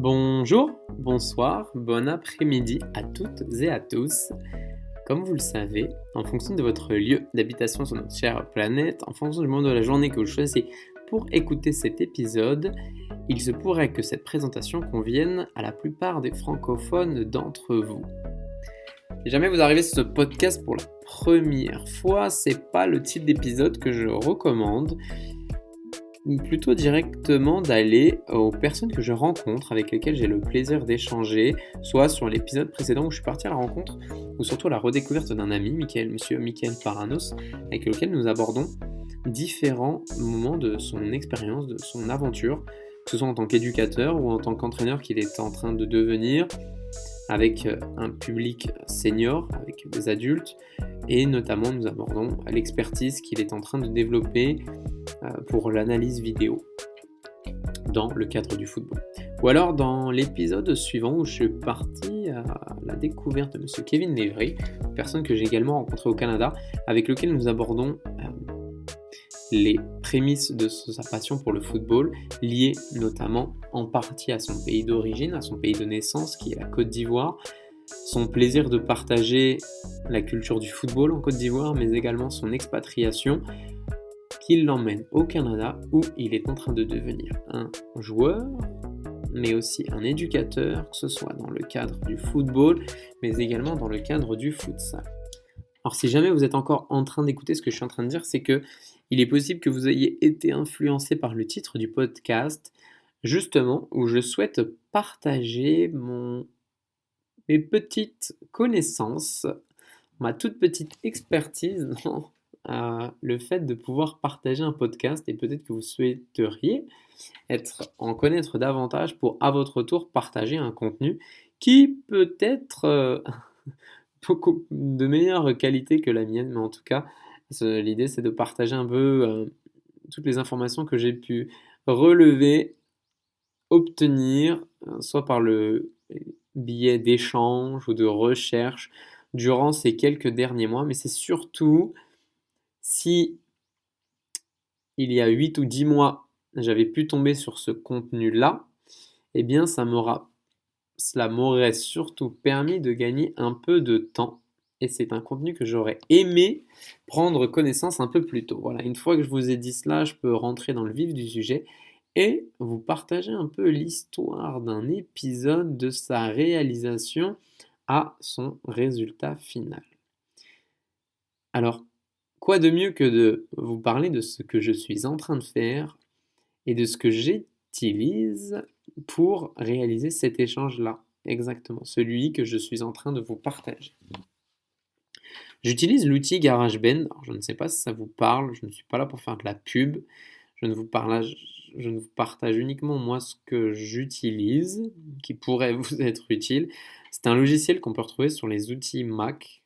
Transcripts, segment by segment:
Bonjour, bonsoir, bon après-midi à toutes et à tous. Comme vous le savez, en fonction de votre lieu d'habitation sur notre chère planète, en fonction du moment de la journée que vous choisissez pour écouter cet épisode, il se pourrait que cette présentation convienne à la plupart des francophones d'entre vous. Si jamais vous arrivez sur ce podcast pour la première fois, c'est pas le type d'épisode que je recommande. Plutôt directement d'aller aux personnes que je rencontre, avec lesquelles j'ai le plaisir d'échanger, soit sur l'épisode précédent où je suis parti à la rencontre, ou surtout à la redécouverte d'un ami, monsieur Michael Paranos, avec lequel nous abordons différents moments de son expérience, de son aventure, que ce soit en tant qu'éducateur ou en tant qu'entraîneur qu'il est en train de devenir, avec un public senior, avec des adultes, et notamment nous abordons l'expertise qu'il est en train de développer pour l'analyse vidéo dans le cadre du football. Ou alors dans l'épisode suivant où je suis parti à la découverte de monsieur Kevin Lévry, personne que j'ai également rencontré au Canada, avec lequel nous abordons les prémices de sa passion pour le football, liées notamment en partie à son pays d'origine, à son pays de naissance qui est la Côte d'Ivoire, son plaisir de partager la culture du football en Côte d'Ivoire, mais également son expatriation qui l'emmène au Canada où il est en train de devenir un joueur, mais aussi un éducateur, que ce soit dans le cadre du football, mais également dans le cadre du futsal. Alors si jamais vous êtes encore en train d'écouter ce que je suis en train de dire, c'est que il est possible que vous ayez été influencé par le titre du podcast, justement, où je souhaite partager mes petites connaissances, ma toute petite expertise dans le fait de pouvoir partager un podcast, et peut-être que vous souhaiteriez en connaître davantage pour à votre tour partager un contenu qui peut être beaucoup de meilleure qualité que la mienne, mais en tout cas l'idée c'est de partager un peu toutes les informations que j'ai pu relever, obtenir, soit par le biais d'échanges ou de recherches durant ces quelques derniers mois, mais c'est surtout si il y a 8 ou 10 mois, j'avais pu tomber sur ce contenu-là, eh bien cela m'aurait surtout permis de gagner un peu de temps. Et c'est un contenu que j'aurais aimé prendre connaissance un peu plus tôt. Voilà, une fois que je vous ai dit cela, je peux rentrer dans le vif du sujet et vous partager un peu l'histoire d'un épisode, de sa réalisation à son résultat final. Alors, quoi de mieux que de vous parler de ce que je suis en train de faire et de ce que j'utilise pour réaliser cet échange-là, exactement, celui que je suis en train de vous partager. J'utilise l'outil GarageBand. Alors, je ne sais pas si ça vous parle, je ne suis pas là pour faire de la pub, je ne vous partage uniquement moi ce que j'utilise, qui pourrait vous être utile. C'est un logiciel qu'on peut retrouver sur les outils Mac.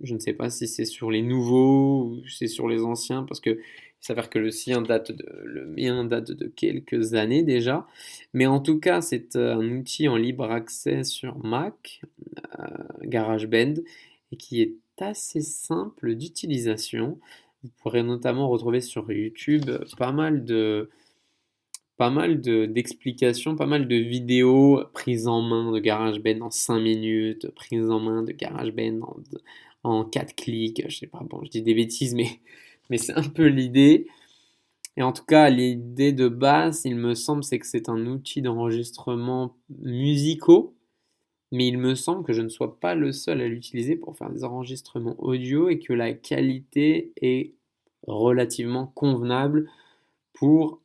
Je ne sais pas si c'est sur les nouveaux ou si c'est sur les anciens, parce que il s'avère que le mien date de quelques années déjà. Mais en tout cas, c'est un outil en libre accès sur Mac, GarageBand, et qui est assez simple d'utilisation. Vous pourrez notamment retrouver sur YouTube d'explications, pas mal de vidéos prises en main de GarageBand en 5 minutes, prises en main de GarageBand en 4 clics, je sais pas, bon, je dis des bêtises, mais c'est un peu l'idée. Et en tout cas, l'idée de base, il me semble, c'est que c'est un outil d'enregistrement musicaux, mais il me semble que je ne sois pas le seul à l'utiliser pour faire des enregistrements audio et que la qualité est relativement convenable pour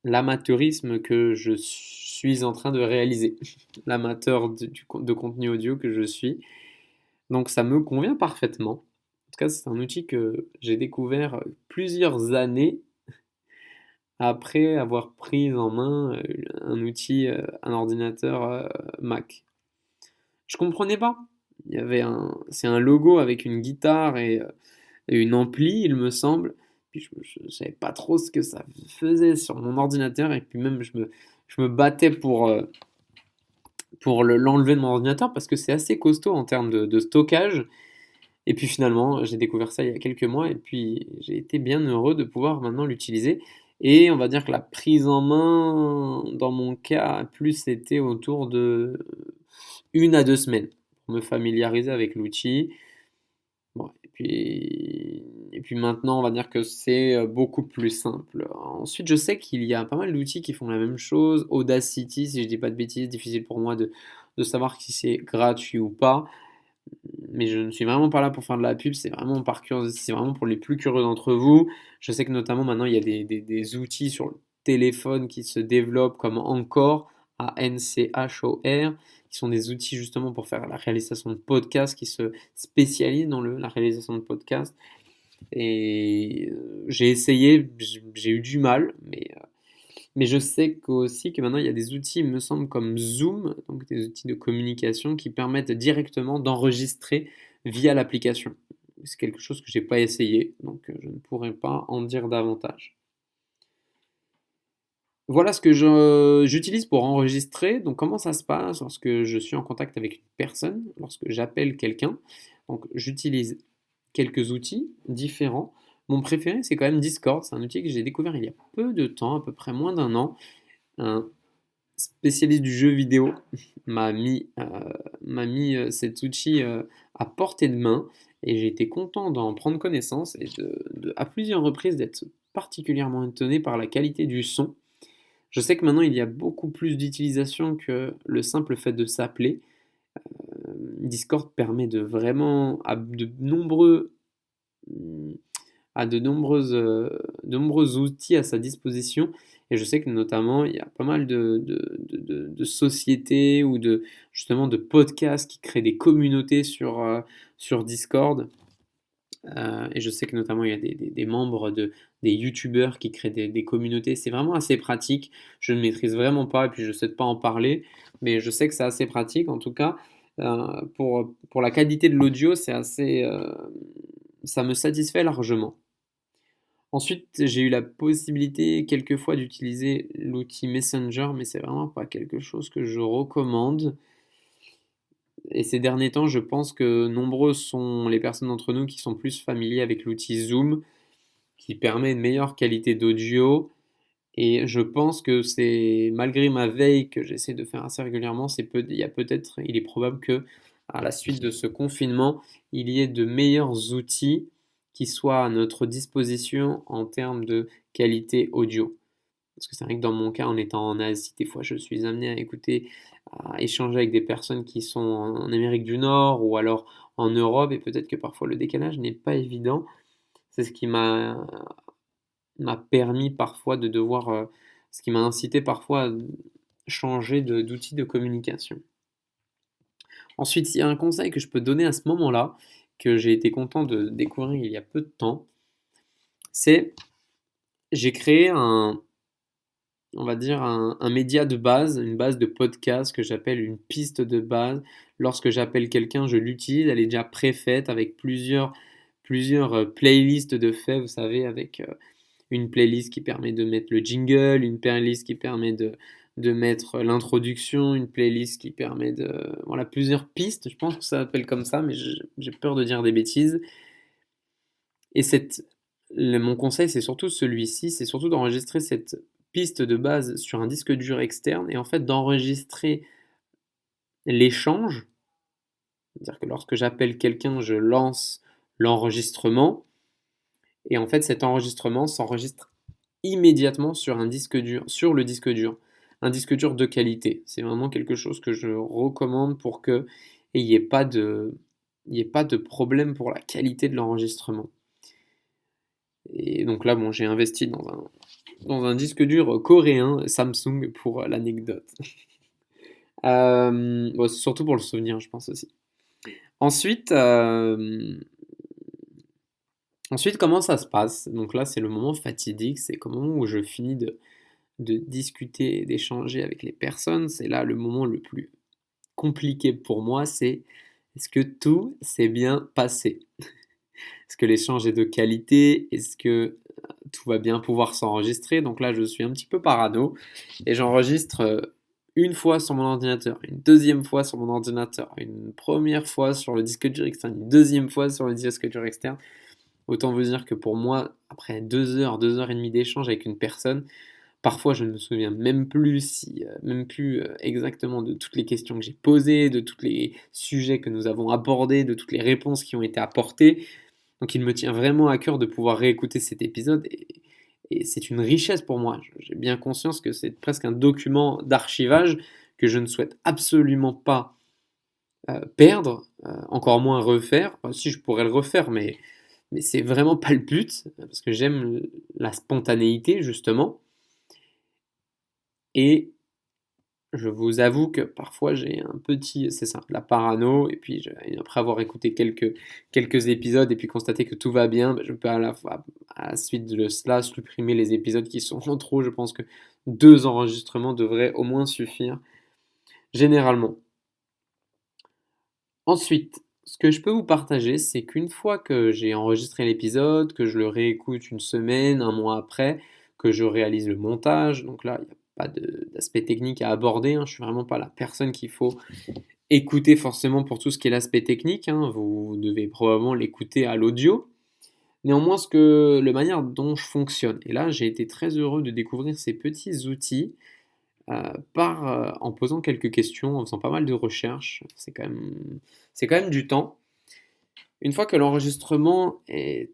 l'amateurisme que je suis en train de réaliser, l'amateur de contenu audio que je suis. Donc ça me convient parfaitement. En tout cas, c'est un outil que j'ai découvert plusieurs années après avoir pris en main un ordinateur Mac. Je comprenais pas. C'est un logo avec une guitare et une ampli, il me semble. Puis je ne savais pas trop ce que ça faisait sur mon ordinateur et puis même je me battais pour l'enlever de mon ordinateur parce que c'est assez costaud en termes de stockage. Et puis finalement, j'ai découvert ça il y a quelques mois et puis j'ai été bien heureux de pouvoir maintenant l'utiliser. Et on va dire que la prise en main, dans mon cas, a plus été autour de 1 à 2 semaines pour me familiariser avec l'outil. Bon, et puis maintenant, on va dire que c'est beaucoup plus simple. Ensuite, je sais qu'il y a pas mal d'outils qui font la même chose. Audacity, si je dis pas de bêtises, difficile pour moi de savoir si c'est gratuit ou pas. Mais je ne suis vraiment pas là pour faire de la pub, c'est vraiment par curiosité, c'est vraiment pour les plus curieux d'entre vous. Je sais que notamment maintenant, il y a des outils sur le téléphone qui se développent comme Anchor, Anchor, qui sont des outils justement pour faire la réalisation de podcasts, qui se spécialisent dans la réalisation de podcasts. Et j'ai essayé, j'ai eu du mal, mais je sais aussi que maintenant il y a des outils, il me semble, comme Zoom, donc des outils de communication qui permettent directement d'enregistrer via l'application. C'est quelque chose que j'ai pas essayé, donc je ne pourrais pas en dire davantage. Voilà ce que j'utilise pour enregistrer. Donc comment ça se passe lorsque je suis en contact avec une personne, lorsque j'appelle quelqu'un. Donc j'utilise quelques outils différents. Mon préféré, c'est quand même Discord. C'est un outil que j'ai découvert il y a peu de temps, à peu près moins d'1 an. Un spécialiste du jeu vidéo m'a mis cet outil à portée de main et j'ai été content d'en prendre connaissance et à plusieurs reprises d'être particulièrement étonné par la qualité du son. Je sais que maintenant il y a beaucoup plus d'utilisation que le simple fait de s'appeler. Discord permet de vraiment de nombreux outils à sa disposition. Et je sais que notamment, il y a pas mal de sociétés ou justement de podcasts qui créent des communautés sur Discord. Et je sais que notamment, il y a des membres des YouTubeurs qui créent des communautés. C'est vraiment assez pratique. Je ne maîtrise vraiment pas et puis je ne souhaite pas en parler. Mais je sais que c'est assez pratique. En tout cas, pour la qualité de l'audio, ça me satisfait largement. Ensuite, j'ai eu la possibilité quelquefois d'utiliser l'outil Messenger, mais c'est vraiment pas quelque chose que je recommande. Et ces derniers temps, je pense que nombreux sont les personnes d'entre nous qui sont plus familiers avec l'outil Zoom, qui permet une meilleure qualité d'audio. Et je pense que c'est, malgré ma veille que j'essaie de faire assez régulièrement, il est probable que, à la suite de ce confinement, il y ait de meilleurs outils qui soient à notre disposition en termes de qualité audio. Parce que c'est vrai que dans mon cas, en étant en Asie, des fois je suis amené à échanger avec des personnes qui sont en Amérique du Nord ou alors en Europe, et peut-être que parfois le décalage n'est pas évident. C'est ce qui m'a permis parfois ce qui m'a incité parfois à changer d'outil de communication. Ensuite, il y a un conseil que je peux donner à ce moment-là, que j'ai été content de découvrir il y a peu de temps, c'est j'ai créé on va dire un média de base, une base de podcast que j'appelle une piste de base. Lorsque j'appelle quelqu'un, je l'utilise, elle est déjà préfaite avec plusieurs playlists de faits, vous savez, avec une playlist qui permet de mettre le jingle, une playlist qui permet de mettre l'introduction, une playlist qui permet voilà, plusieurs pistes, je pense que ça s'appelle comme ça, mais j'ai peur de dire des bêtises. Et mon conseil, c'est surtout celui-ci, c'est surtout d'enregistrer cette piste de base sur un disque dur externe et en fait d'enregistrer l'échange. C'est-à-dire que lorsque j'appelle quelqu'un, je lance l'enregistrement et en fait cet enregistrement s'enregistre immédiatement sur un disque dur, sur le disque dur. Un disque dur de qualité. C'est vraiment quelque chose que je recommande pour que il n'y ait pas de problème pour la qualité de l'enregistrement. Et donc là, bon, j'ai investi dans un disque dur coréen, Samsung, pour l'anecdote. Bon, c'est surtout pour le souvenir, je pense aussi. Ensuite, comment ça se passe? Donc là, c'est le moment fatidique, c'est le moment où je finis de discuter et d'échanger avec les personnes. C'est là le moment le plus compliqué pour moi, c'est est-ce que tout s'est bien passé? Est-ce que l'échange est de qualité? Est-ce que tout va bien pouvoir s'enregistrer? Donc là, je suis un petit peu parano et j'enregistre une fois sur mon ordinateur, une deuxième fois sur mon ordinateur, une première fois sur le disque dur externe, une deuxième fois sur le disque dur externe. Autant vous dire que pour moi, après 2 heures et demie d'échange avec une personne, parfois je ne me souviens même plus exactement de toutes les questions que j'ai posées, de tous les sujets que nous avons abordés, de toutes les réponses qui ont été apportées. Donc il me tient vraiment à cœur de pouvoir réécouter cet épisode et c'est une richesse pour moi. J'ai bien conscience que c'est presque un document d'archivage que je ne souhaite absolument pas perdre, encore moins refaire. Enfin, si je pourrais le refaire, mais c'est vraiment pas le but, parce que j'aime la spontanéité justement. Et je vous avoue que parfois j'ai un petit, c'est ça, la parano, et puis après avoir écouté quelques épisodes et puis constaté que tout va bien, je peux à la suite de cela supprimer les épisodes qui sont en trop. Je pense que 2 enregistrements devraient au moins suffire, généralement. Ensuite, ce que je peux vous partager, c'est qu'une fois que j'ai enregistré l'épisode, que je le réécoute une semaine, un mois après, que je réalise le montage, donc là, il n'y a pas d'aspect technique à aborder, hein, je suis vraiment pas la personne qu'il faut écouter forcément pour tout ce qui est l'aspect technique, hein, vous devez probablement l'écouter à l'audio. Néanmoins, la manière dont je fonctionne, et là j'ai été très heureux de découvrir ces petits outils en posant quelques questions, en faisant pas mal de recherches. C'est quand même du temps. Une fois que l'enregistrement est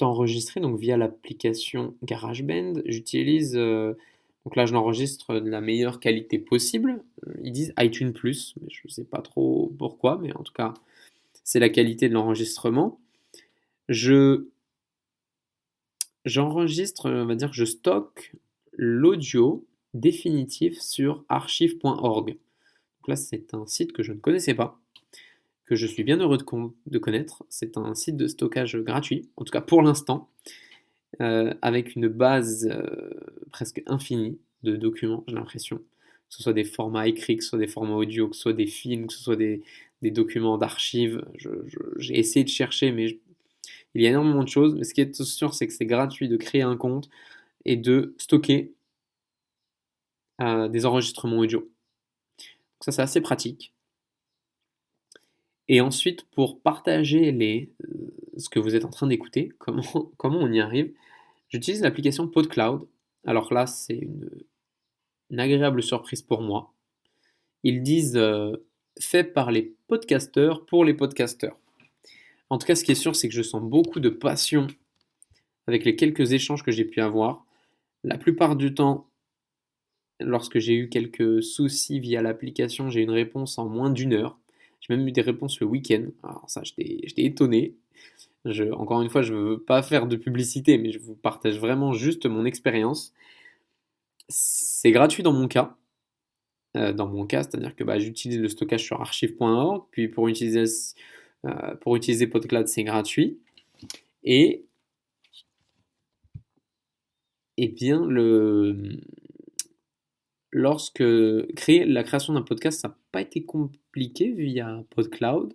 enregistré, donc via l'application GarageBand, j'utilise. Donc là, je l'enregistre de la meilleure qualité possible. Ils disent iTunes Plus, mais je ne sais pas trop pourquoi, mais en tout cas, c'est la qualité de l'enregistrement. J'enregistre, on va dire que je stocke l'audio définitif sur archive.org. Donc là, c'est un site que je ne connaissais pas, que je suis bien heureux de connaître. C'est un site de stockage gratuit, en tout cas pour l'instant, avec une base presque infinie de documents, j'ai l'impression. Que ce soit des formats écrits, que ce soit des formats audio, que ce soit des films, que ce soit des documents d'archives. J'ai essayé de chercher, mais il y a énormément de choses. Mais ce qui est sûr, c'est que c'est gratuit de créer un compte et de stocker des enregistrements audio. Donc ça, c'est assez pratique. Et ensuite, pour partager ce que vous êtes en train d'écouter, comment on y arrive, j'utilise l'application PodCloud. Alors là, c'est une agréable surprise pour moi. Ils disent fait par les podcasteurs pour les podcasteurs. En tout cas, ce qui est sûr, c'est que je sens beaucoup de passion avec les quelques échanges que j'ai pu avoir. La plupart du temps, lorsque j'ai eu quelques soucis via l'application, j'ai une réponse en moins d'1 heure. J'ai même eu des réponses le week-end. Alors ça, j'étais étonné. Encore une fois, je ne veux pas faire de publicité, mais je vous partage vraiment juste mon expérience. C'est gratuit dans mon cas. C'est-à-dire que j'utilise le stockage sur archive.org, puis pour utiliser PodCloud, c'est gratuit. Et bien, la création d'un podcast, ça n'a pas été compliqué via PodCloud.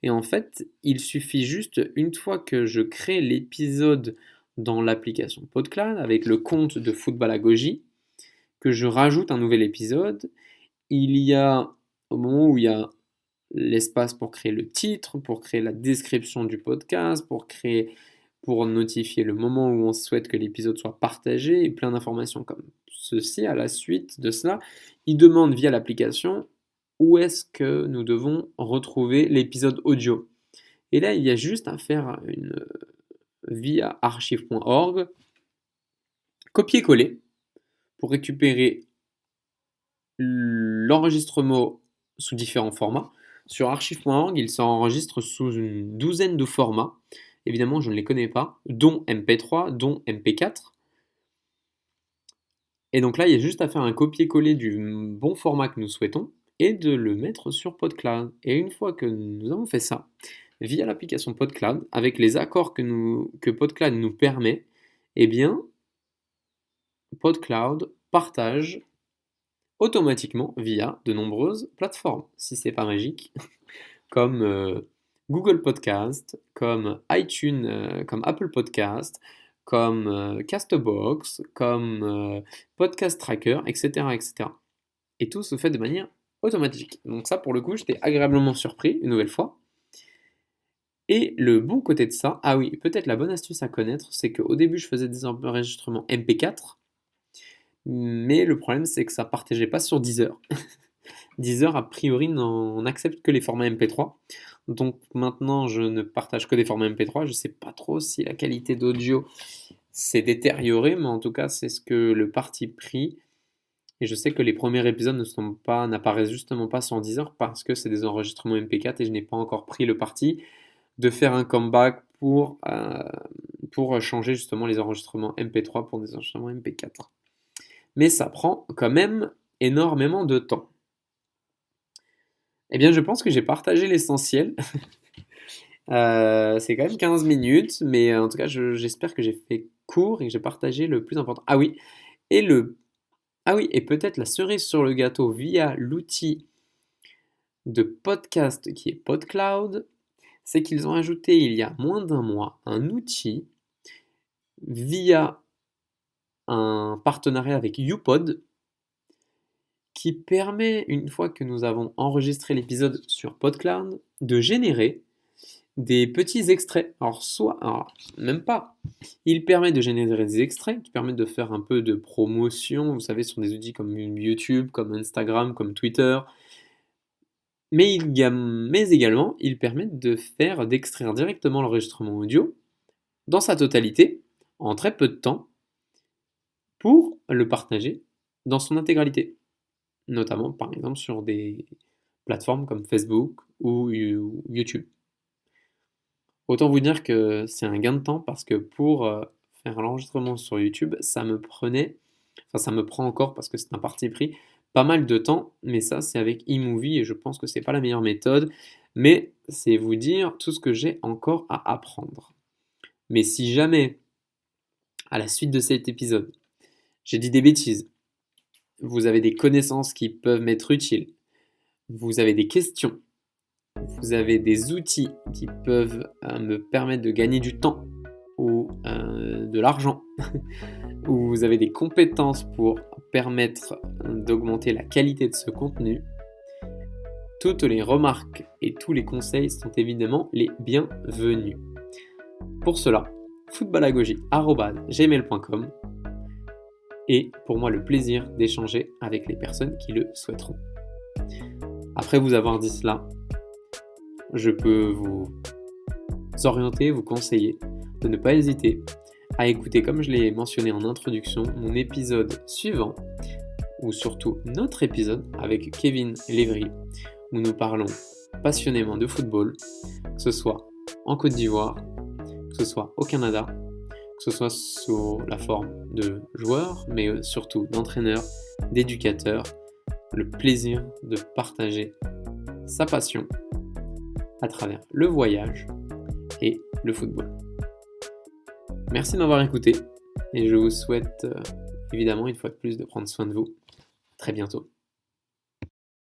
Et en fait, il suffit juste, une fois que je crée l'épisode dans l'application PodCloud, avec le compte de Football à Goji, que je rajoute un nouvel épisode. Il y a, au moment où il y a l'espace pour créer le titre, pour créer la description du podcast, pour notifier le moment où on souhaite que l'épisode soit partagé, et plein d'informations comme ceci. À la suite de cela, il demande via l'application où est-ce que nous devons retrouver l'épisode audio. Et là, il y a juste à faire via archive.org, copier-coller pour récupérer l'enregistrement sous différents formats. Sur archive.org, il s'enregistre sous une douzaine de formats. Évidemment, je ne les connais pas, dont MP3, dont MP4. Et donc là, il y a juste à faire un copier-coller du bon format que nous souhaitons et de le mettre sur PodCloud. Et une fois que nous avons fait ça, via l'application PodCloud, avec les accords que PodCloud nous permet, eh bien, PodCloud partage automatiquement via de nombreuses plateformes, si c'est pas magique, comme Google Podcast, comme iTunes, comme Apple Podcast, comme Castbox, comme Podcast Tracker, etc., etc. Et tout se fait de manière automatique. Donc ça, pour le coup, j'étais agréablement surpris, une nouvelle fois. Et le bon côté de ça, ah oui, peut-être la bonne astuce à connaître, c'est qu'au début, je faisais des enregistrements MP4, mais le problème, c'est que ça partageait pas sur Deezer. Deezer, a priori, n'accepte que les formats MP3. Donc maintenant, je ne partage que des formats MP3. Je sais pas trop si la qualité d'audio s'est détériorée, mais en tout cas, c'est ce que le parti pris. Et je sais que les premiers épisodes n'apparaissent justement pas sur Deezer parce que c'est des enregistrements MP4 et je n'ai pas encore pris le parti de faire un comeback pour changer justement les enregistrements MP3 pour des enregistrements MP4. Mais ça prend quand même énormément de temps. Eh bien, je pense que j'ai partagé l'essentiel. C'est quand même 15 minutes, mais en tout cas, j'espère que j'ai fait court et que j'ai partagé le plus important. Et le... Ah oui, et peut-être la cerise sur le gâteau via l'outil de podcast qui est PodCloud, c'est qu'ils ont ajouté il y a moins d'un mois un outil via un partenariat avec YouPod qui permet, une fois que nous avons enregistré l'épisode sur PodCloud, de générer des petits extraits. Alors, même pas. Il permet de générer des extraits qui permettent de faire un peu de promotion, vous savez, sur des outils comme YouTube, comme Instagram, comme Twitter. Mais également, ils permettent d'extraire directement l'enregistrement audio dans sa totalité, en très peu de temps, pour le partager dans son intégralité. Notamment, par exemple, sur des plateformes comme Facebook ou YouTube. Autant vous dire que c'est un gain de temps parce que pour faire l'enregistrement sur YouTube, ça me prend encore parce que c'est un parti pris, pas mal de temps, mais ça c'est avec eMovie et je pense que c'est pas la meilleure méthode, mais c'est vous dire tout ce que j'ai encore à apprendre. Mais si jamais, à la suite de cet épisode, j'ai dit des bêtises, vous avez des connaissances qui peuvent m'être utiles, vous avez des questions, vous avez des outils qui peuvent me permettre de gagner du temps ou de l'argent, ou vous avez des compétences pour permettre d'augmenter la qualité de ce contenu, toutes les remarques et tous les conseils sont évidemment les bienvenus. Pour cela, footballagogie@gmail.com et pour moi le plaisir d'échanger avec les personnes qui le souhaiteront. Après vous avoir dit cela, je peux vous orienter, vous conseiller de ne pas hésiter à écouter, comme je l'ai mentionné en introduction, mon épisode suivant, ou surtout notre épisode avec Kevin Lévry, où nous parlons passionnément de football, que ce soit en Côte d'Ivoire, que ce soit au Canada, que ce soit sous la forme de joueurs, mais surtout d'entraîneurs, d'éducateurs, le plaisir de partager sa passion à travers le voyage et le football. Merci de m'avoir écouté et je vous souhaite évidemment une fois de plus de prendre soin de vous. À très bientôt.